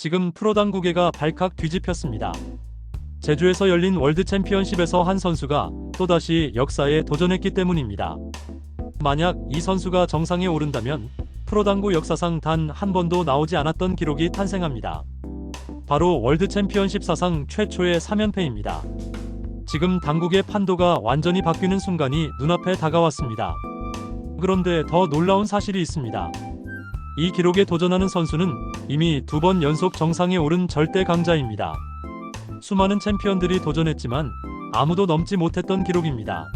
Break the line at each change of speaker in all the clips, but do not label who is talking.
지금 프로당구계가 발칵 뒤집혔습니다. 제주에서 열린 월드 챔피언십에서 한 선수가 또다시 역사에 도전했기 때문입니다. 만약 이 선수가 정상에 오른다면 프로당구 역사상 단 한 번도 나오지 않았던 기록이 탄생합니다. 바로 월드 챔피언십 사상 최초의 3연패입니다. 지금 당국의 판도가 완전히 바뀌는 순간이 눈앞에 다가왔습니다. 그런데 더 놀라운 사실이 있습니다. 이 기록에 도전하는 선수는 이미 2번 연속 정상에 오른 절대 강자입니다. 수많은 챔피언들이 도전했지만 아무도 넘지 못했던 기록입니다.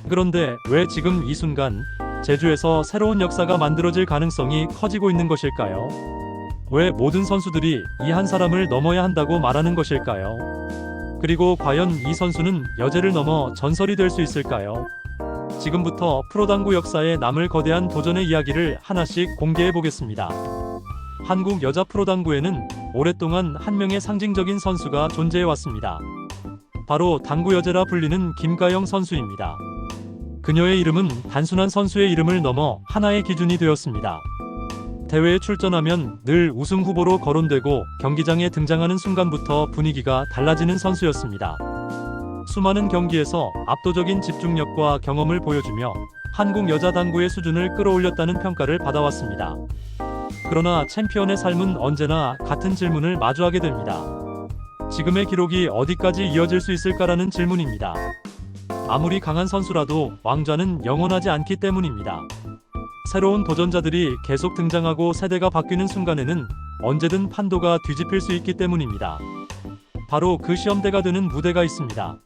그런데 왜 지금 이 순간 제주에서 새로운 역사가 만들어질 가능성이 커지고 있는 것일까요? 왜 모든 선수들이 이 한 사람을 넘어야 한다고 말하는 것일까요? 그리고 과연 이 선수는 여제를 넘어 전설이 될 수 있을까요? 지금부터 프로당구 역사에 남을 거대한 도전의 이야기를 하나씩 공개해 보겠습니다. 한국 여자 프로당구에는 오랫동안 한 명의 상징적인 선수가 존재해 왔습니다. 바로 당구 여제라 불리는 김가영 선수입니다. 그녀의 이름은 단순한 선수의 이름을 넘어 하나의 기준이 되었습니다. 대회에 출전하면 늘 우승 후보로 거론되고 경기장에 등장하는 순간부터 분위기가 달라지는 선수였습니다. 수많은 경기에서 압도적인 집중력과 경험을 보여주며 한국 여자 당구의 수준을 끌어올렸다는 평가를 받아왔습니다. 그러나 챔피언의 삶은 언제나 같은 질문을 마주하게 됩니다. 지금의 기록이 어디까지 이어질 수 있을까라는 질문입니다. 아무리 강한 선수라도 왕좌는 영원하지 않기 때문입니다. 새로운 도전자들이 계속 등장하고 세대가 바뀌는 순간에는 언제든 판도가 뒤집힐 수 있기 때문입니다. 바로 그 시험대가 되는 무대가 있습니다.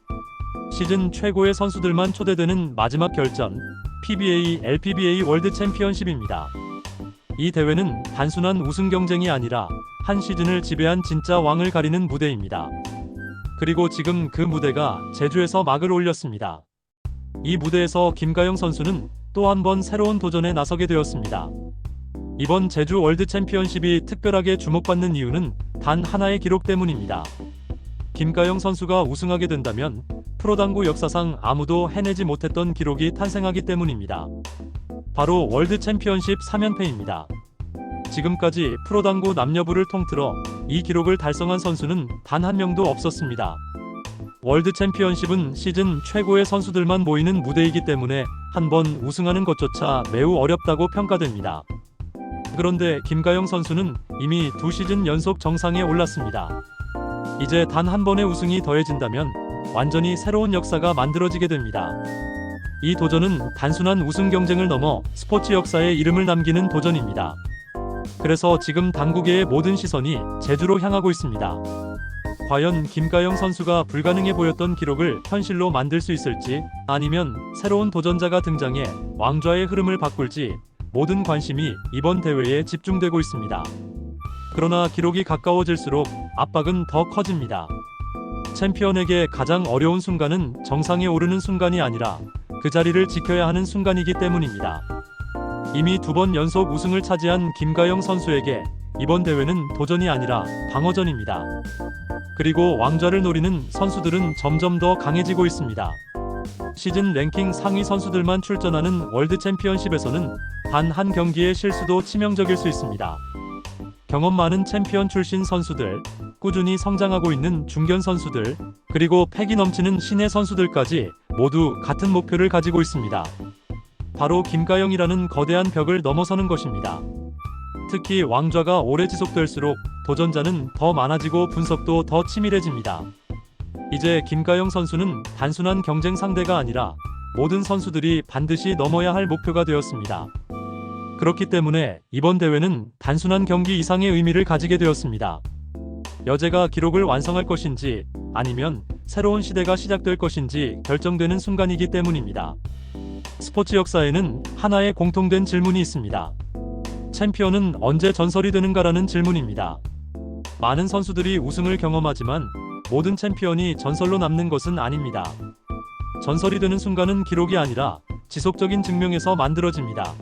시즌 최고의 선수들만 초대되는 마지막 결전, PBA LPBA 월드 챔피언십입니다. 이 대회는 단순한 우승 경쟁이 아니라 한 시즌을 지배한 진짜 왕을 가리는 무대입니다. 그리고 지금 그 무대가 제주에서 막을 올렸습니다. 이 무대에서 김가영 선수는 또 한 번 새로운 도전에 나서게 되었습니다. 이번 제주 월드 챔피언십이 특별하게 주목받는 이유는 단 하나의 기록 때문입니다. 김가영 선수가 우승하게 된다면 프로당구 역사상 아무도 해내지 못했던 기록이 탄생하기 때문입니다. 바로 월드 챔피언십 3연패입니다. 지금까지 프로당구 남녀부를 통틀어 이 기록을 달성한 선수는 단 한 명도 없었습니다. 월드 챔피언십은 시즌 최고의 선수들만 모이는 무대이기 때문에 한 번 우승하는 것조차 매우 어렵다고 평가됩니다. 그런데 김가영 선수는 이미 2시즌 연속 정상에 올랐습니다. 이제 단 한 번의 우승이 더해진다면 완전히 새로운 역사가 만들어지게 됩니다. 이 도전은 단순한 우승 경쟁을 넘어 스포츠 역사에 이름을 남기는 도전입니다. 그래서 지금 당구계의 모든 시선이 제주로 향하고 있습니다. 과연 김가영 선수가 불가능해 보였던 기록을 현실로 만들 수 있을지, 아니면 새로운 도전자가 등장해 왕좌의 흐름을 바꿀지, 모든 관심이 이번 대회에 집중되고 있습니다. 그러나 기록이 가까워질수록 압박은 더 커집니다. 챔피언에게 가장 어려운 순간은 정상에 오르는 순간이 아니라 그 자리를 지켜야 하는 순간이기 때문입니다. 이미 2번 연속 우승을 차지한 김가영 선수에게 이번 대회는 도전이 아니라 방어전입니다. 그리고 왕좌를 노리는 선수들은 점점 더 강해지고 있습니다. 시즌 랭킹 상위 선수들만 출전하는 월드 챔피언십에서는 단 한 경기의 실수도 치명적일 수 있습니다. 경험 많은 챔피언 출신 선수들, 꾸준히 성장하고 있는 중견 선수들, 그리고 패기 넘치는 신예 선수들까지 모두 같은 목표를 가지고 있습니다. 바로 김가영이라는 거대한 벽을 넘어서는 것입니다. 특히 왕좌가 오래 지속될수록 도전자는 더 많아지고 분석도 더 치밀해집니다. 이제 김가영 선수는 단순한 경쟁 상대가 아니라 모든 선수들이 반드시 넘어야 할 목표가 되었습니다. 그렇기 때문에 이번 대회는 단순한 경기 이상의 의미를 가지게 되었습니다. 여제가 기록을 완성할 것인지 아니면 새로운 시대가 시작될 것인지 결정되는 순간이기 때문입니다. 스포츠 역사에는 하나의 공통된 질문이 있습니다. 챔피언은 언제 전설이 되는가라는 질문입니다. 많은 선수들이 우승을 경험하지만 모든 챔피언이 전설로 남는 것은 아닙니다. 전설이 되는 순간은 기록이 아니라 지속적인 증명에서 만들어집니다.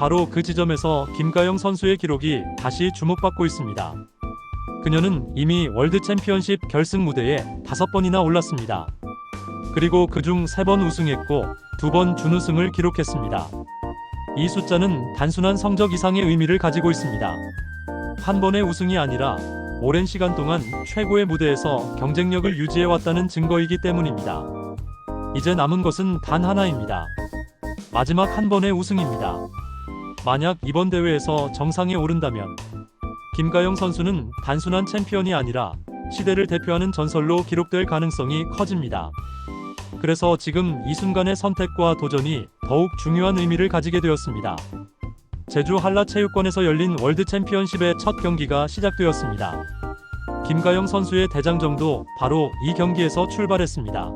바로 그 지점에서 김가영 선수의 기록이 다시 주목받고 있습니다. 그녀는 이미 월드 챔피언십 결승 무대에 5번이나 올랐습니다. 그리고 그중 3번 우승했고 2번 준우승을 기록했습니다. 이 숫자는 단순한 성적 이상의 의미를 가지고 있습니다. 한 번의 우승이 아니라 오랜 시간 동안 최고의 무대에서 경쟁력을 유지해왔다는 증거이기 때문입니다. 이제 남은 것은 단 하나입니다. 마지막 한 번의 우승입니다. 만약 이번 대회에서 정상에 오른다면 김가영 선수는 단순한 챔피언이 아니라 시대를 대표하는 전설로 기록될 가능성이 커집니다. 그래서 지금 이 순간의 선택과 도전이 더욱 중요한 의미를 가지게 되었습니다. 제주 한라체육관에서 열린 월드 챔피언십의 첫 경기가 시작되었습니다. 김가영 선수의 대장정도 바로 이 경기에서 출발했습니다.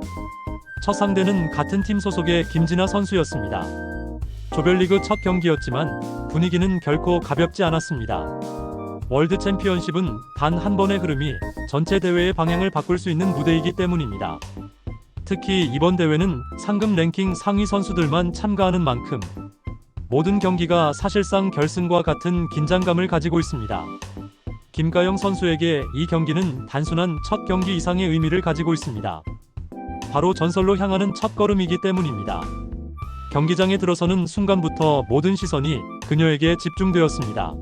첫 상대는 같은 팀 소속의 김진아 선수였습니다. 조별리그 첫 경기였지만 분위기는 결코 가볍지 않았습니다. 월드 챔피언십은 단 한 번의 흐름이 전체 대회의 방향을 바꿀 수 있는 무대이기 때문입니다. 특히 이번 대회는 상금 랭킹 상위 선수들만 참가하는 만큼 모든 경기가 사실상 결승과 같은 긴장감을 가지고 있습니다. 김가영 선수에게 이 경기는 단순한 첫 경기 이상의 의미를 가지고 있습니다. 바로 전설로 향하는 첫걸음이기 때문입니다. 경기장에 들어서는 순간부터 모든 시선이 그녀에게 집중되었습니다.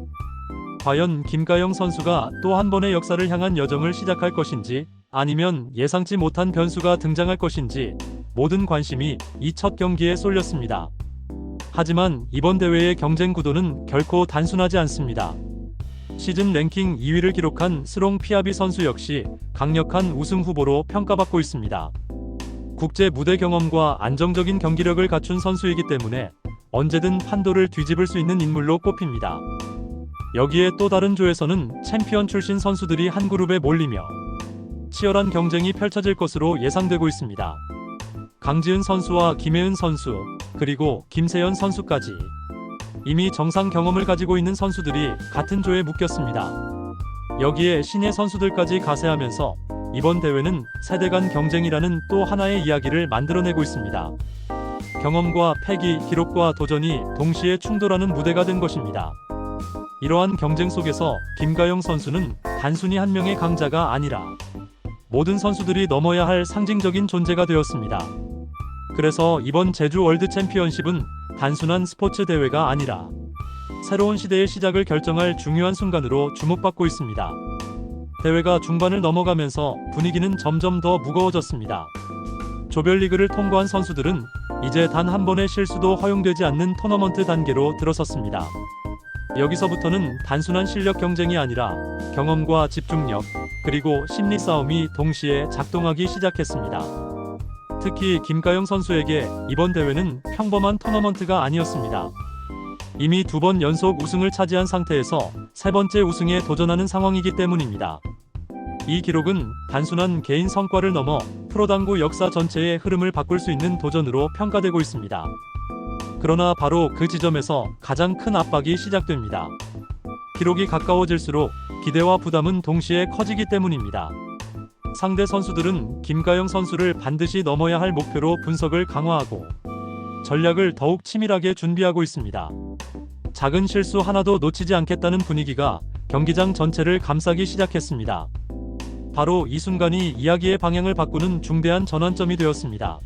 과연 김가영 선수가 또 한 번의 역사를 향한 여정을 시작할 것인지 아니면 예상치 못한 변수가 등장할 것인지 모든 관심이 이 첫 경기에 쏠렸습니다. 하지만 이번 대회의 경쟁 구도는 결코 단순하지 않습니다. 시즌 랭킹 2위를 기록한 스롱 피아비 선수 역시 강력한 우승 후보로 평가받고 있습니다. 국제 무대 경험과 안정적인 경기력을 갖춘 선수이기 때문에 언제든 판도를 뒤집을 수 있는 인물로 꼽힙니다. 여기에 또 다른 조에서는 챔피언 출신 선수들이 한 그룹에 몰리며 치열한 경쟁이 펼쳐질 것으로 예상되고 있습니다. 강지은 선수와 김혜은 선수, 그리고 김세연 선수까지 이미 정상 경험을 가지고 있는 선수들이 같은 조에 묶였습니다. 여기에 신예 선수들까지 가세하면서 이번 대회는 세대 간 경쟁이라는 또 하나의 이야기를 만들어내고 있습니다. 경험과 패기, 기록과 도전이 동시에 충돌하는 무대가 된 것입니다. 이러한 경쟁 속에서 김가영 선수는 단순히 한 명의 강자가 아니라 모든 선수들이 넘어야 할 상징적인 존재가 되었습니다. 그래서 이번 제주 월드 챔피언십은 단순한 스포츠 대회가 아니라 새로운 시대의 시작을 결정할 중요한 순간으로 주목받고 있습니다. 대회가 중반을 넘어가면서 분위기는 점점 더 무거워졌습니다. 조별리그를 통과한 선수들은 이제 단 한 번의 실수도 허용되지 않는 토너먼트 단계로 들어섰습니다. 여기서부터는 단순한 실력 경쟁이 아니라 경험과 집중력, 그리고 심리 싸움이 동시에 작동하기 시작했습니다. 특히 김가영 선수에게 이번 대회는 평범한 토너먼트가 아니었습니다. 이미 2번 연속 우승을 차지한 상태에서 세 번째 우승에 도전하는 상황이기 때문입니다. 이 기록은 단순한 개인 성과를 넘어 프로당구 역사 전체의 흐름을 바꿀 수 있는 도전으로 평가되고 있습니다. 그러나 바로 그 지점에서 가장 큰 압박이 시작됩니다. 기록이 가까워질수록 기대와 부담은 동시에 커지기 때문입니다. 상대 선수들은 김가영 선수를 반드시 넘어야 할 목표로 분석을 강화하고 전략을 더욱 치밀하게 준비하고 있습니다. 작은 실수 하나도 놓치지 않겠다는 분위기가 경기장 전체를 감싸기 시작했습니다. 바로 이 순간이 이야기의 방향을 바꾸는 중대한 전환점이 되었습니다.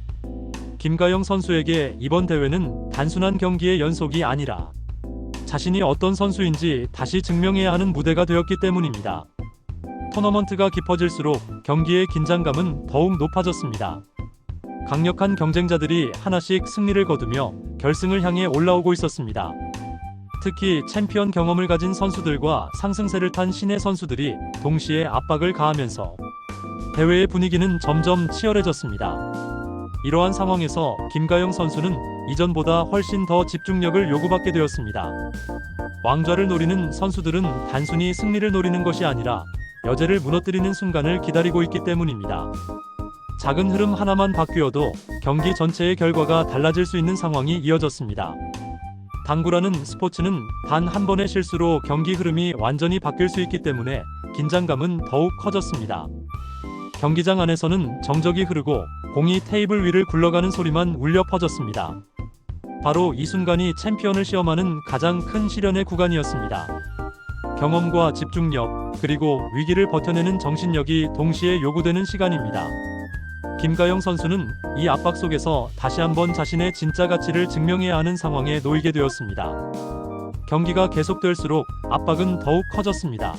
김가영 선수에게 이번 대회는 단순한 경기의 연속이 아니라 자신이 어떤 선수인지 다시 증명해야 하는 무대가 되었기 때문입니다. 토너먼트가 깊어질수록 경기의 긴장감은 더욱 높아졌습니다. 강력한 경쟁자들이 하나씩 승리를 거두며 결승을 향해 올라오고 있었습니다. 특히 챔피언 경험을 가진 선수들과 상승세를 탄 신예 선수들이 동시에 압박을 가하면서 대회의 분위기는 점점 치열해졌습니다. 이러한 상황에서 김가영 선수는 이전보다 훨씬 더 집중력을 요구받게 되었습니다. 왕좌를 노리는 선수들은 단순히 승리를 노리는 것이 아니라 여제를 무너뜨리는 순간을 기다리고 있기 때문입니다. 작은 흐름 하나만 바뀌어도 경기 전체의 결과가 달라질 수 있는 상황이 이어졌습니다. 당구라는 스포츠는 단 한 번의 실수로 경기 흐름이 완전히 바뀔 수 있기 때문에 긴장감은 더욱 커졌습니다. 경기장 안에서는 정적이 흐르고 공이 테이블 위를 굴러가는 소리만 울려 퍼졌습니다. 바로 이 순간이 챔피언을 시험하는 가장 큰 시련의 구간이었습니다. 경험과 집중력, 그리고 위기를 버텨내는 정신력이 동시에 요구되는 시간입니다. 김가영 선수는 이 압박 속에서 다시 한번 자신의 진짜 가치를 증명해야 하는 상황에 놓이게 되었습니다. 경기가 계속될수록 압박은 더욱 커졌습니다.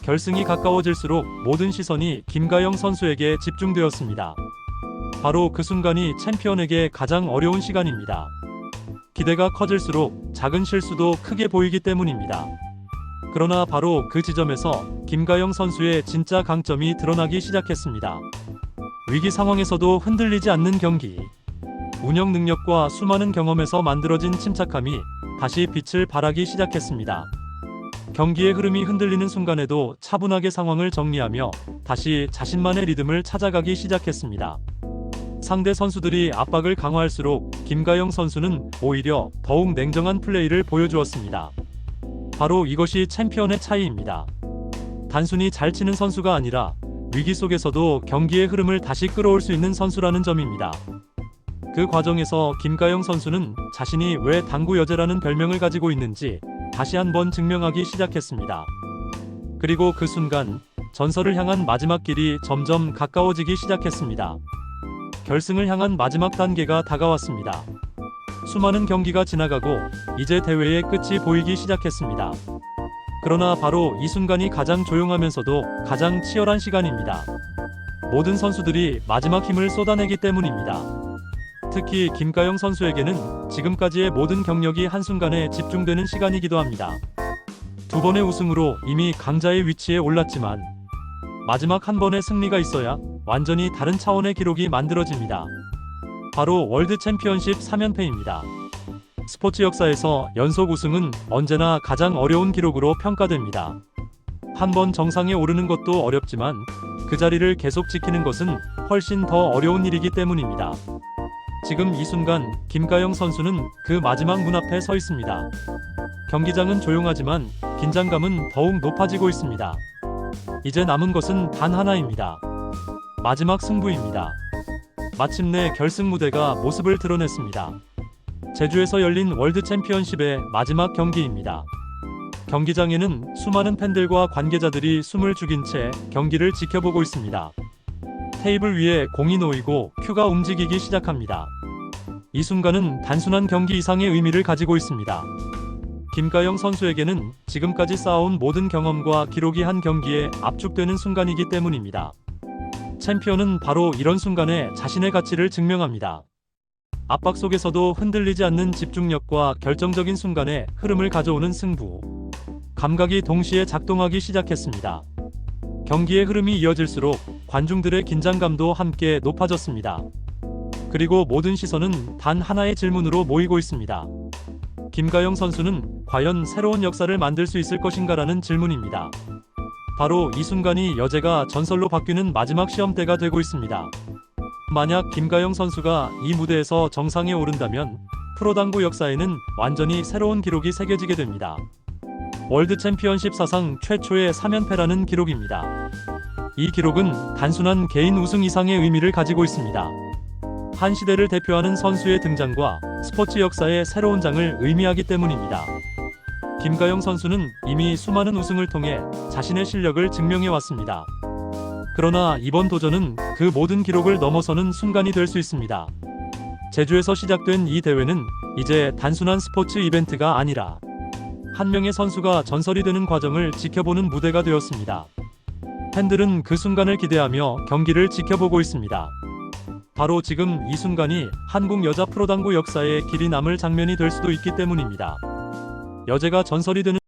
결승이 가까워질수록 모든 시선이 김가영 선수에게 집중되었습니다. 바로 그 순간이 챔피언에게 가장 어려운 시간입니다. 기대가 커질수록 작은 실수도 크게 보이기 때문입니다. 그러나 바로 그 지점에서 김가영 선수의 진짜 강점이 드러나기 시작했습니다. 위기 상황에서도 흔들리지 않는 경기. 운영 능력과 수많은 경험에서 만들어진 침착함이 다시 빛을 발하기 시작했습니다. 경기의 흐름이 흔들리는 순간에도 차분하게 상황을 정리하며 다시 자신만의 리듬을 찾아가기 시작했습니다. 상대 선수들이 압박을 강화할수록 김가영 선수는 오히려 더욱 냉정한 플레이를 보여주었습니다. 바로 이것이 챔피언의 차이입니다. 단순히 잘 치는 선수가 아니라 위기 속에서도 경기의 흐름을 다시 끌어올 수 있는 선수라는 점입니다. 그 과정에서 김가영 선수는 자신이 왜 당구 여제라는 별명을 가지고 있는지 다시 한번 증명하기 시작했습니다. 그리고 그 순간 전설을 향한 마지막 길이 점점 가까워지기 시작했습니다. 결승을 향한 마지막 단계가 다가왔습니다. 수많은 경기가 지나가고 이제 대회의 끝이 보이기 시작했습니다. 그러나 바로 이 순간이 가장 조용하면서도 가장 치열한 시간입니다. 모든 선수들이 마지막 힘을 쏟아내기 때문입니다. 특히 김가영 선수에게는 지금까지의 모든 경력이 한순간에 집중되는 시간이기도 합니다. 두 번의 우승으로 이미 강자의 위치에 올랐지만 마지막 한 번의 승리가 있어야 완전히 다른 차원의 기록이 만들어집니다. 바로 월드 챔피언십 3연패입니다. 스포츠 역사에서 연속 우승은 언제나 가장 어려운 기록으로 평가됩니다. 한 번 정상에 오르는 것도 어렵지만 그 자리를 계속 지키는 것은 훨씬 더 어려운 일이기 때문입니다. 지금 이 순간 김가영 선수는 그 마지막 문 앞에 서 있습니다. 경기장은 조용하지만 긴장감은 더욱 높아지고 있습니다. 이제 남은 것은 단 하나입니다. 마지막 승부입니다. 마침내 결승 무대가 모습을 드러냈습니다. 제주에서 열린 월드 챔피언십의 마지막 경기입니다. 경기장에는 수많은 팬들과 관계자들이 숨을 죽인 채 경기를 지켜보고 있습니다. 테이블 위에 공이 놓이고 큐가 움직이기 시작합니다. 이 순간은 단순한 경기 이상의 의미를 가지고 있습니다. 김가영 선수에게는 지금까지 쌓아온 모든 경험과 기록이 한 경기에 압축되는 순간이기 때문입니다. 챔피언은 바로 이런 순간에 자신의 가치를 증명합니다. 압박 속에서도 흔들리지 않는 집중력과 결정적인 순간에 흐름을 가져오는 승부. 감각이 동시에 작동하기 시작했습니다. 경기의 흐름이 이어질수록 관중들의 긴장감도 함께 높아졌습니다. 그리고 모든 시선은 단 하나의 질문으로 모이고 있습니다. 김가영 선수는 과연 새로운 역사를 만들 수 있을 것인가라는 질문입니다. 바로 이 순간이 여제가 전설로 바뀌는 마지막 시험대가 되고 있습니다. 만약 김가영 선수가 이 무대에서 정상에 오른다면 프로당구 역사에는 완전히 새로운 기록이 새겨지게 됩니다. 월드 챔피언십 사상 최초의 3연패라는 기록입니다. 이 기록은 단순한 개인 우승 이상의 의미를 가지고 있습니다. 한 시대를 대표하는 선수의 등장과 스포츠 역사의 새로운 장을 의미하기 때문입니다. 김가영 선수는 이미 수많은 우승을 통해 자신의 실력을 증명해 왔습니다. 그러나 이번 도전은 그 모든 기록을 넘어서는 순간이 될 수 있습니다. 제주에서 시작된 이 대회는 이제 단순한 스포츠 이벤트가 아니라 한 명의 선수가 전설이 되는 과정을 지켜보는 무대가 되었습니다. 팬들은 그 순간을 기대하며 경기를 지켜보고 있습니다. 바로 지금 이 순간이 한국 여자 프로당구 역사에 길이 남을 장면이 될 수도 있기 때문입니다. 여제가 전설이 되는